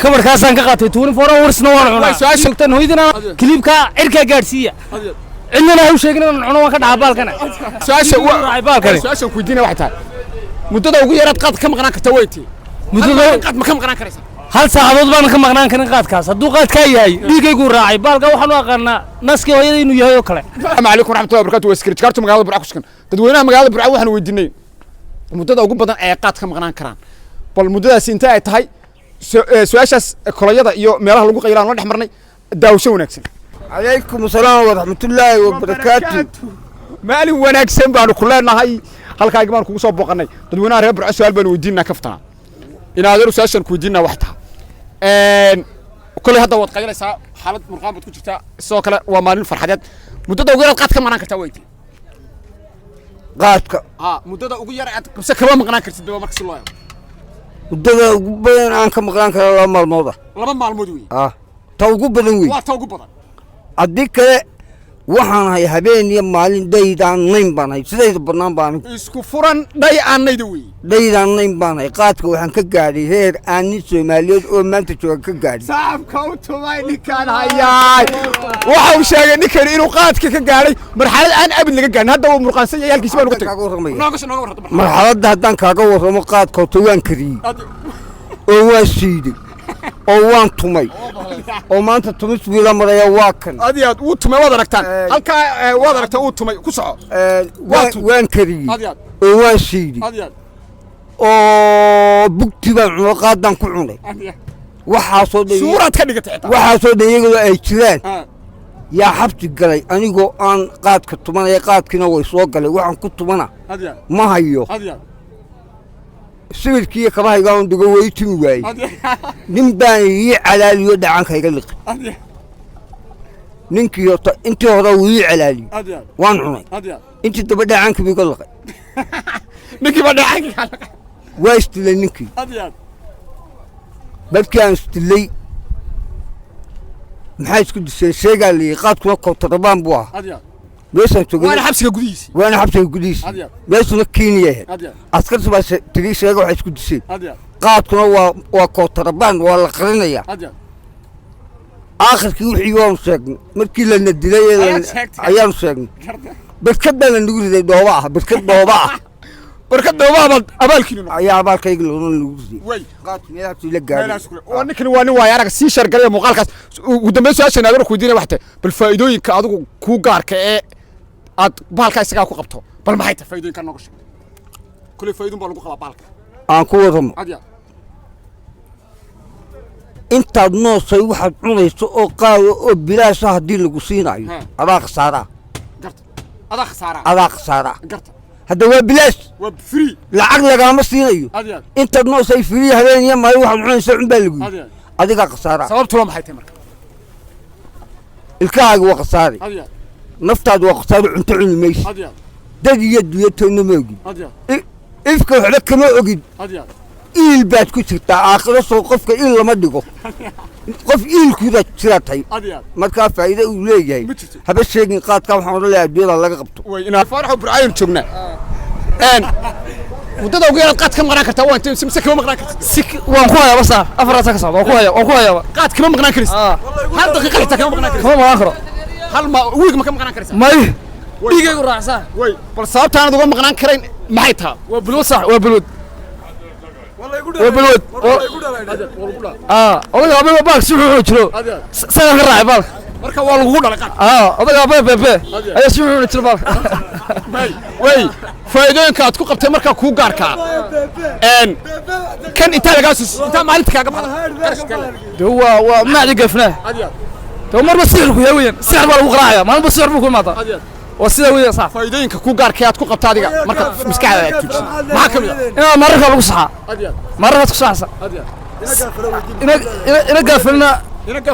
كبر كاسان كقاتي توني فورا ورسنا وانا سؤال شلتن هويدنا كليب كا عركا غارسيا إننا هو شيء كنا نحن واحد عبال كنا سؤال عبال كنا سؤال كويدينا واحد مدة وقول يا رات قاد كم قناة كتويتي مدة قاد ما كم قناة كريسة هل ساعدوا بنا كم قناة كنا قاد كاس هدو قاد كاي بيجي يقول راعي بالك وحنا قلنا ناس كي ويا إنه يهيو كله السلام عليكم ورحمة الله وبركاته وسكرت كارتو مقالة برعكس كن تدوينا مقالة برعو وحنا ويديني مدة وقول بدن قاد كم قناة كران بالمدة سنتها تهاي سؤال كلية يو ميراه لقوا قيران ولا حمرني داوشوا نكسن عليكم السلام ورحمة الله وبركاته مالي ونكسن بانو كلنا هاي halka aygaan kugu soo boqanay dadweynaha reer Burco su'aal baan weydiinaa kaftana inaad adeer su'aashan ku weydiinaa waxta kulli hadda wad qaynaysaa xaalad murqaan bad ku jirtaa sidoo kale waa maalin farxadeed muddada ugu yar qaad ka maqnaan kartaa weyti qaadka muddada ugu yar aad qabsa kaba maqnaan kartid daba markii loo yaabo muddada ugu badan aan ka maqnaan karo laba maalmood weey ta ugu badan weey waa ta ugu badan adii kale waxaan hay habeen iyo maalin daydaan nayn baan hay sidayda banaan baan isku furan day aanayda weey daydaan nayn baan hay qaadka waxaan ka gaadhay heer aan Soomaaliyeed oo maanta jooga ka gaadhay saabka u tumay ninkan hayay waxa uu sheegay ninkan inuu qaadka ka gaadhay marxalad aan abid laga gaarin hadda uu murqaansan yahay halkiis baan uga tagay marxaladda haddaan kaaga warramo qaadka tawaan kariyay oo waa siiday oo waan tumay oo maanta tumis wiila maraya waa kan adiyaad uu tumay wada aragtaan halka wada aragta uu tumay ku soco waan kariyay oo waan siiday oo bugti baan cuno qaadan ku cunay waxa soo dhigay suurad ka dhigatay waxa soo dhigay ay jiraan yaa xabti galay anigoo aan qaadka tumanay qaadkina way soo galay waxaan ku tumana ma hayo sawirkii kaba haygaan dugo weytin waay nin baan ii calaaliyo dhacankayga liq ninkii hota intii hore uu ii calaaliyo waan cunay intii daba dhacanka biga liqay ninkii ba dhacanka waa istilay ninkii markaan istilay maxay isku disay sheegaa li qaadkuna kootarabaan buu ahaa meeshan joogay waana xabsiga gudihiisa meeshuna Kenya askar sabaa tiri sheego waxa isku disay qaadkuna waa kootarabaan waa la qarinaya aakhirkii wixii waan sheegnay markii la nadilay ayaan sheegnay barkada la nagu riday dhooba ah barkad dhooba abaalkiina ayaa abaalkayga lagu riday way qaad meelaha la gaaray waa ninkan waa nin waay arag si shargalay muuqaalkaas ugu dambeyn su'aashan aad ku diinay waxta bal faa'iidooyinka adigu ku gaarka ee aad baalka isaga ku qabto bal maxay tahay faa'iidooyinka nooga sheeg kulli faa'iidoon baa lagu qabaa baalka aan ku waramo intaad noosay waxaad cunayso oo qaado oo bilaash hadii lagu siinayo adaa khasaara garta هذا هو بلاش وفري العقل لقى مصينيو انت بنوصي فري هذين يما واحد عن سعون بالغو هذيك خساره سببت لهم حيتي مركب الكاغ وخساري نفتاد وخساري انت علميش دد يد يتن موجي افك وحلك ما اوجد إيل بات كترتا آخر سو قفك إيل لما دقو قف إيل كذا تشراتي ما كان فايدة وليه هذا الشيء قاد كم حمد الله يدير الله قبته وإنا فرحوا برعاين شغنا ودد وقيل قاد كم غناك توا أنت مسك كم غناك سك وأخويا بس أفراسك صعب أخويا قاد كم غناك ريس هل دقيقة حتى كم غناك كم آخر هل ما ويك ما كم غناك ريس ما ويك يقول رأسه وي بس صعبت أنا دوام غناك كرين ما حيتها وبلود صح وبلود وبلود والله أبي ببالك سوي حلو سنة الراعي بالك مركب والله غودا لك أبي ببي أي سوي حلو بالك وي فايدين كات كوكب تمركب كوكاركا إن كان إنتاج جاسوس إنت ما عليك كعب هو ما عندي قفناه تو مر بسير كويوين سعر والله غرايا ما بسير بكون ماذا وسيده ويا صح فايدين كوكاركا أت كوكب تاديك مركب مسكعة ما كمل أنا مرة كابو صح مرة تصحى إنا قافلنا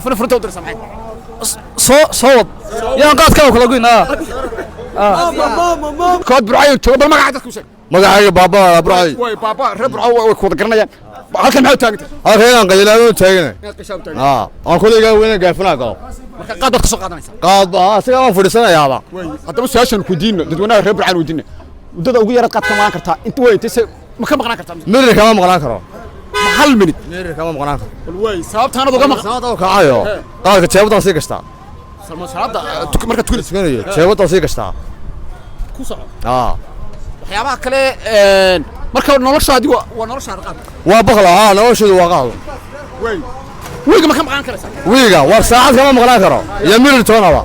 فرنتو درس معي صوت يا قاد كانوا كلا قلنا كود برعاي تقبل ما قعدت كوسك ما قاعد بابا برعاي وي بابا ربعوا كود قرنيا halkan maxaa taagtay halkan qaylaano taagana aan kulliga weyn gaafina qabo marka qaad ka soo qaadanaysa qaad asiga aan fadhiisanayaaba way hadaba su'aashan ku diino dadweynaha reer Burcaan wadina wadada ugu yar qaad ka maqan kartaa inta way intee ma ka maqnaan kartaa mid kama maqnaan karo هل منت ميري كمان مقنعك الواي صابت أنا دوقة ساعات كعايو قالك جابتها سي كستا سلمان سعادة مركز تقول سكني جابتها سي كستا كوسع waxyaabaha kale marka noloshaadi waa nolosha arqaad waa baqla nolosheedu waa qaado wiiga ma ka maqan karaysaa wiiga war saacad kama maqnaan karo iyo mil toonaba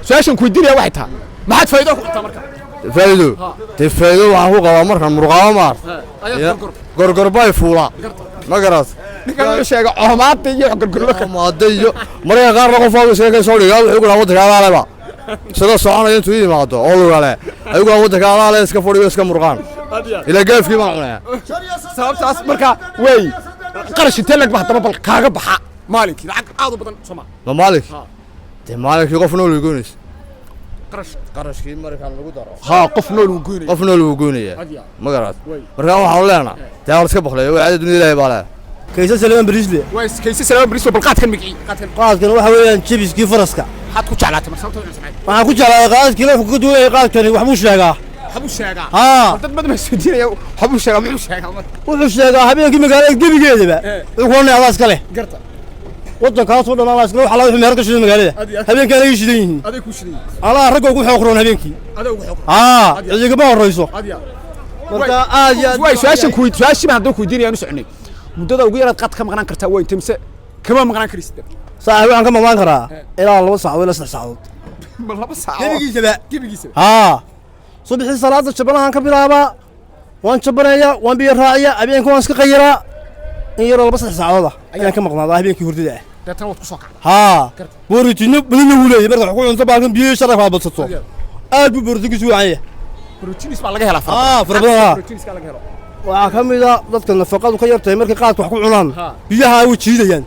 su'aashan ku weydiinaya waxay tahay maxaad faa'iido ku qabtaa marka faa'iido waxaan ku qabaa markaan murqaamo maar gorgorbay fuula ma garas ninka sheega coomaada iyo gorgorlaka maada iyo marka qaar la qof oo sheegay soo dhigaa wuxuu ku laabo tagaalaba sidoo soconaya intuu yimaado oo lugale ayagu waddanka alaale iska fadhiyo iska murqaan ila gaafkii baan cunaya sababtaas marka way qarash inta lag baxda bal kaaga baxa maalinkii lacag aad u badan Soomaa ma maalik maalikii qof nool go'nays qarashkii marka lagu daro qof nool uu go'naya ma garad marka waxaan leenahay taa iska baqlay waa caadi dunida ilaahay baa كيسة سلام بريسلي كيسة سلام بريسلي بالقات كان مقعي قاد كان waxa weeyaan jibiskii faraska had ku jeclaatay marsabta waxaan ku jeclaa qaad kale ku duulay qaad kan wax buu sheegaa dad badan ma suudiinaya wax buu sheegaa wuxuu sheegaa habeenkii magaalada gebigeedaba wuxuu needaas kale garta waddankaas oo dhan iska waxa la wixii meher ka shiday magaalada habeenkii ay shidan yihiin aday ku shiday ala rag ugu xoqroon habeenkii iyaga ma horeyso marka aad ya way su'aashan haduu ku diinayaan soconay muddada ugu yaraad qad ka maqnaan kartaa way timse kama maqnaan karisid saaxiib waxaan ka maqnaan karaa ilaa 2 saacadood ilaa 3 saacadood ma 2 saacadood gebigiisaba subaxii salaada jabanahan ka bilaabaa waan jabanaya waan biyo raaciya habeenkii waan iska qayiraa in yar 2 saacadood ayaan ka maqnaadaa habeenkii hurdada dadkan wad ku soo kacday booritiino badan uu leeyahay marka wax ku cunto baakan biyo sharaf ah badsato aad buu booritigiisu waayay borotiinis baa laga helaa borotiinis laga helo waxa kamida dadka nafaqadu ka yartay markay qaadku wax ku cunaan biyaha ay jiidayaan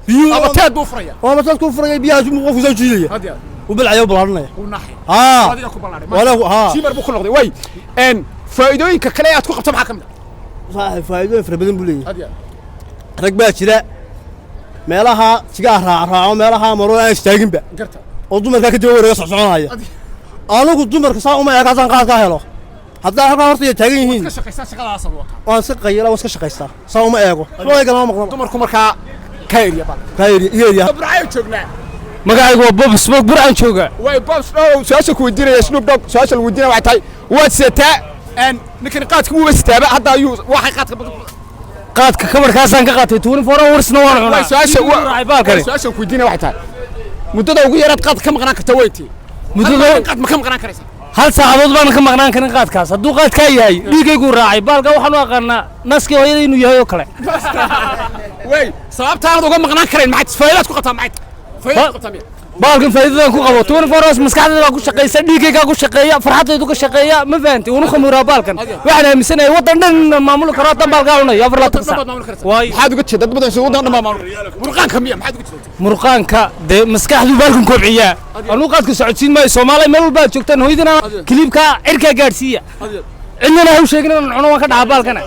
biyo abataad buu furaya abataad ku furaya biyaha uu qofku soo jiidaya u balcayo balaarinaya u naxay adiga ku balaaray wala shimar buu ku noqday way faa'iidooyinka kale aad ku qabto maxaa kamid ah faa'iidooyin fara badan buu leeyahay rag baa jira meelaha sigaar raaco meelaha maro aan istaaginba oo dumarka ka dib wareega soconaya anigu dumarka saa uma eegaasan qaad ka helo hadda halka horta taagan yihiin iska shaqaysta shaqadaas wata waan iska qayla iska shaqaysta saa uma eego loo eegana ma maqlo dumarku marka kayriya burcay joognaa magacaygu waa Bob Smoke burcaan jooga way Bob Smoke su'aasha ku weydiinaya Snoop Dogg su'aasha la weydiinaya waxay tahay waad seetaa ninkan qaadka uu wastaaba hadda ayuu waxay qaadka kabarkaasaan ka qaatay 24 hoursna waan cunaa su'aasha ku weydiinaya waxay tahay muddada ugu yaraad qaad ka maqnaan kartaa way tii muddada qaad ma ka maqnaan karaysaa hal saacadood baan ka maqnaan karin qaadkaas hadduu qaad ka yahay dhiigaygu raacay baalka waxaan u aqaanaa naskii hooyada inuu yahay oo kale way sababtaanad uga maqnaan karayn maxaad faa'iidaad ku qabtaa maxaad faa'iidaad ku qabtaa baalkan faa'iidada ku qabo 24 hours maskaxdayda ku shaqeysa dhiigayga ku shaqeeya farxadaydu ka shaqeeya ma fahanti uu khamiraa baalkan waxaan aaminsanahay wadan dhan maamul karo tan baalka cunay afar la tagsa way maxaad uga jeedaa dad badan soo wadan dhan maamul murqaanka miya maxaad uga jeedaa murqaanka de maskaxdu baalkan kobciya anu qaadka socodsiin maayo Soomaaliya meel walba joogtaan hooydina kilibka cirka gaarsiiya cidna ha u sheegin in cuno waan ka dhaca baalkan